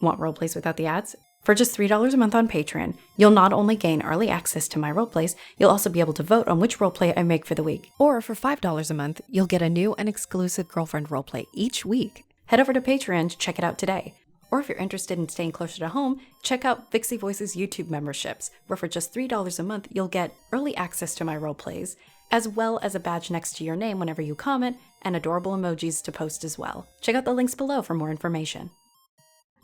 Want roleplays without the ads? For just $3 a month on Patreon, you'll not only gain early access to my roleplays, you'll also be able to vote on which roleplay I make for the week. Or for $5 a month, you'll get a new and exclusive girlfriend roleplay each week. Head over to Patreon to check it out today. Or if you're interested in staying closer to home, check out Vixie Voice's YouTube memberships, where for just $3 a month, you'll get early access to my roleplays, as well as a badge next to your name whenever you comment, and adorable emojis to post as well. Check out the links below for more information.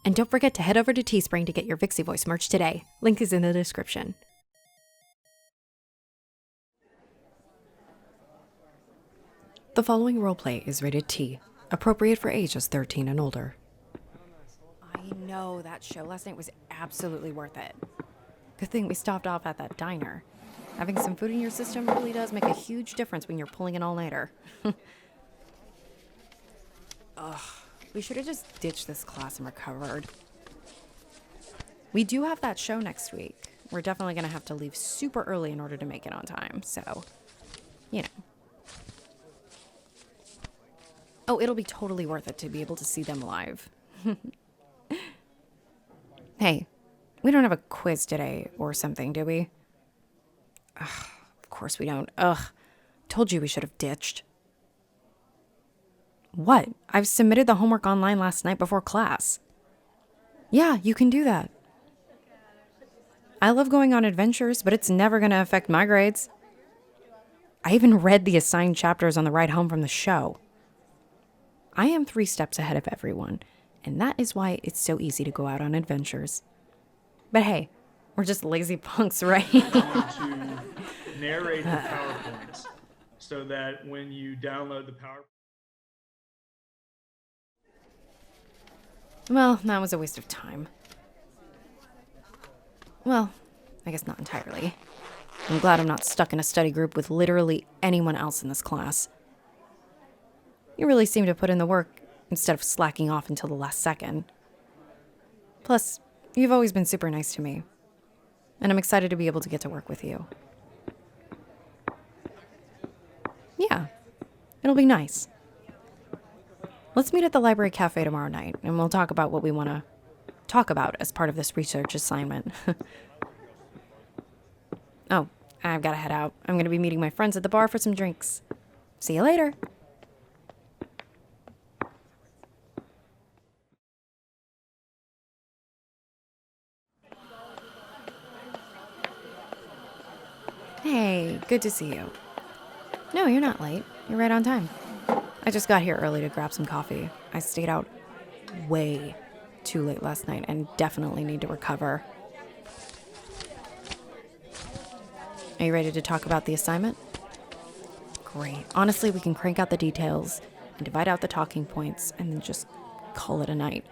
And don't forget to head over to Teespring to get your Vixie Voice merch today. Link is in the description. The following roleplay is rated T, appropriate for ages 13 and older. I know, that show last night was absolutely worth it. Good thing we stopped off at that diner. Having some food in your system really does make a huge difference when you're pulling an all-nighter. Ugh. We should have just ditched this class and recovered. We do have that show next week. We're definitely going to have to leave super early in order to make it on time, so, you know. Oh, it'll be totally worth it to be able to see them live. Hey, we don't have a quiz today or something, do we? Ugh, of course we don't. Ugh, told you we should have ditched. What? I've submitted the homework online last night before class. Yeah, you can do that. I love going on adventures, but it's never going to affect my grades. I even read the assigned chapters on the ride home from the show. I am 3 steps ahead of everyone, and that is why it's so easy to go out on adventures. But hey, we're just lazy punks, right? To narrate the PowerPoints so that when you download the PowerPoint. Well, that was a waste of time. Well, I guess not entirely. I'm glad I'm not stuck in a study group with literally anyone else in this class. You really seem to put in the work instead of slacking off until the last second. Plus, you've always been super nice to me, and I'm excited to be able to get to work with you. Yeah, it'll be nice. Let's meet at the library cafe tomorrow night, and we'll talk about what we want to talk about as part of this research assignment. Oh, I've got to head out. I'm going to be meeting my friends at the bar for some drinks. See you later. Hey, good to see you. No, you're not late. You're right on time. I just got here early to grab some coffee. I stayed out way too late last night and definitely need to recover. Are you ready to talk about the assignment? Great. Honestly, we can crank out the details and divide out the talking points and then just call it a night.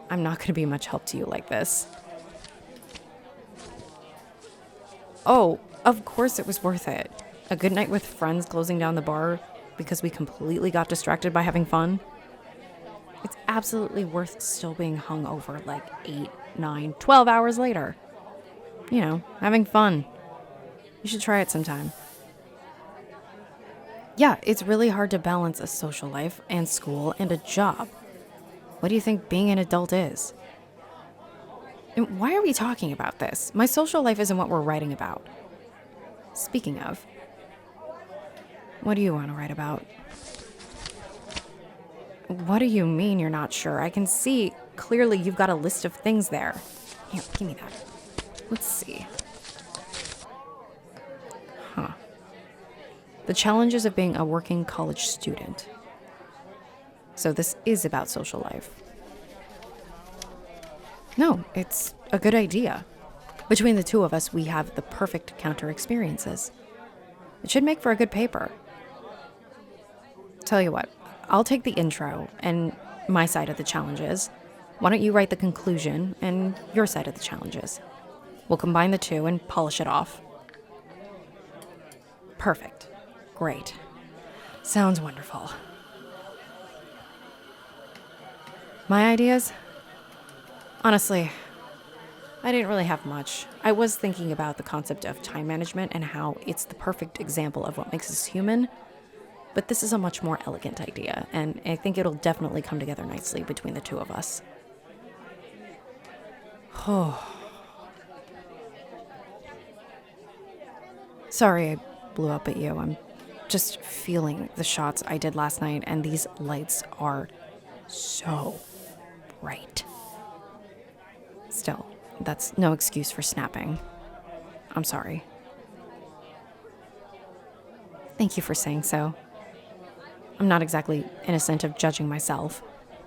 I'm not going to be much help to you like this. Oh, of course it was worth it. A good night with friends closing down the bar because we completely got distracted by having fun. It's absolutely worth still being hungover like 8, 9, 12 hours later. You know, having fun. You should try it sometime. Yeah, it's really hard to balance a social life and school and a job. What do you think being an adult is? And why are we talking about this? My social life isn't what we're writing about. Speaking of, what do you want to write about? What do you mean you're not sure? I can see clearly you've got a list of things there. Here, give me that. Let's see. Huh. The challenges of being a working college student. So this is about social life. No, it's a good idea. Between the two of us, we have the perfect counter experiences. It should make for a good paper. Tell you what, I'll take the intro and my side of the challenges. Why don't you write the conclusion and your side of the challenges? We'll combine the two and polish it off. Perfect. Great. Sounds wonderful. My ideas? Honestly, I didn't really have much. I was thinking about the concept of time management and how it's the perfect example of what makes us human, but this is a much more elegant idea, and I think it'll definitely come together nicely between the two of us. Sorry I blew up at you. I'm just feeling the shots I did last night, and these lights are so bright. Still, that's no excuse for snapping. I'm sorry. Thank you for saying so. I'm not exactly innocent of judging myself.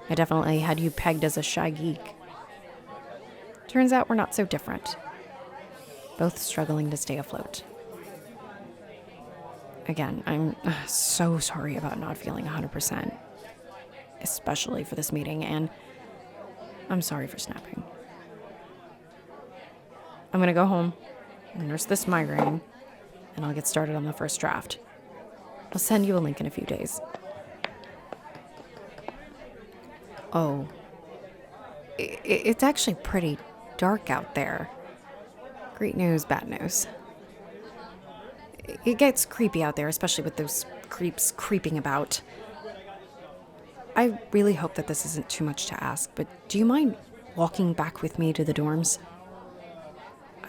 I definitely had you pegged as a shy geek. Turns out we're not so different. Both struggling to stay afloat. Again, I'm so sorry about not feeling 100%, especially for this meeting, and I'm sorry for snapping. I'm gonna go home, nurse this migraine, and I'll get started on the first draft. I'll send you a link in a few days. Oh, it's actually pretty dark out there. Great news, bad news. It gets creepy out there, especially with those creeps creeping about. I really hope that this isn't too much to ask, but do you mind walking back with me to the dorms?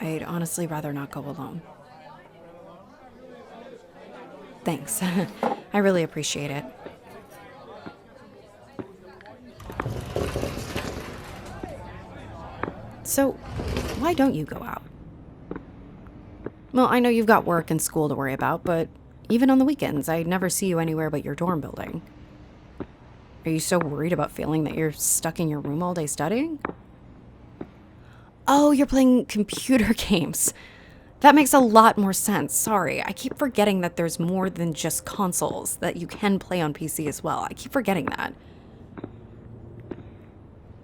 I'd honestly rather not go alone. Thanks. I really appreciate it. So, why don't you go out? Well, I know you've got work and school to worry about, but even on the weekends, I never see you anywhere but your dorm building. Are you so worried about feeling that you're stuck in your room all day studying? Oh, you're playing computer games. That makes a lot more sense. Sorry, I keep forgetting that there's more than just consoles, that you can play on PC as well. I keep forgetting that.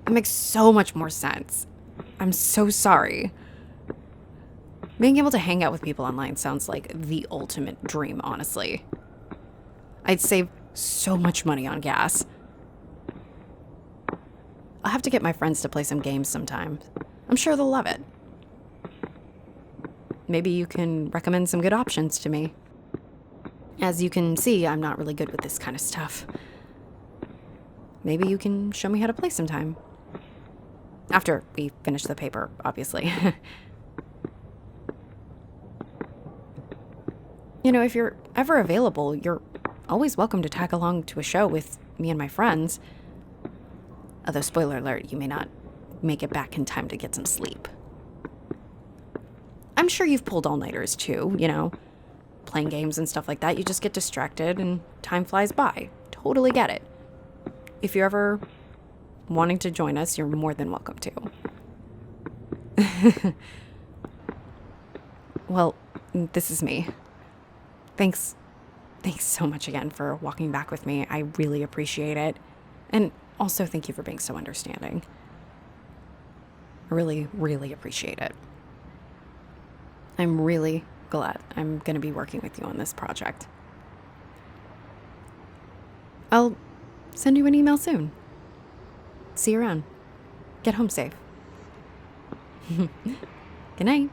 It makes so much more sense. I'm so sorry. Being able to hang out with people online sounds like the ultimate dream, honestly. I'd save so much money on gas. I'll have to get my friends to play some games sometime. I'm sure they'll love it. Maybe you can recommend some good options to me. As you can see, I'm not really good with this kind of stuff. Maybe you can show me how to play sometime. After we finish the paper, obviously. You know, if you're ever available, you're always welcome to tag along to a show with me and my friends. Although, spoiler alert, you may not make it back in time to get some sleep. I'm sure you've pulled all-nighters too, you know, playing games and stuff like that. You just get distracted and time flies by. Totally get it. If you're ever wanting to join us, you're more than welcome to. Well, this is me. Thanks so much again for walking back with me. I really appreciate it. And also thank you for being so understanding. I really, really appreciate it. I'm really glad I'm going to be working with you on this project. I'll send you an email soon. See you around. Get home safe. Good night.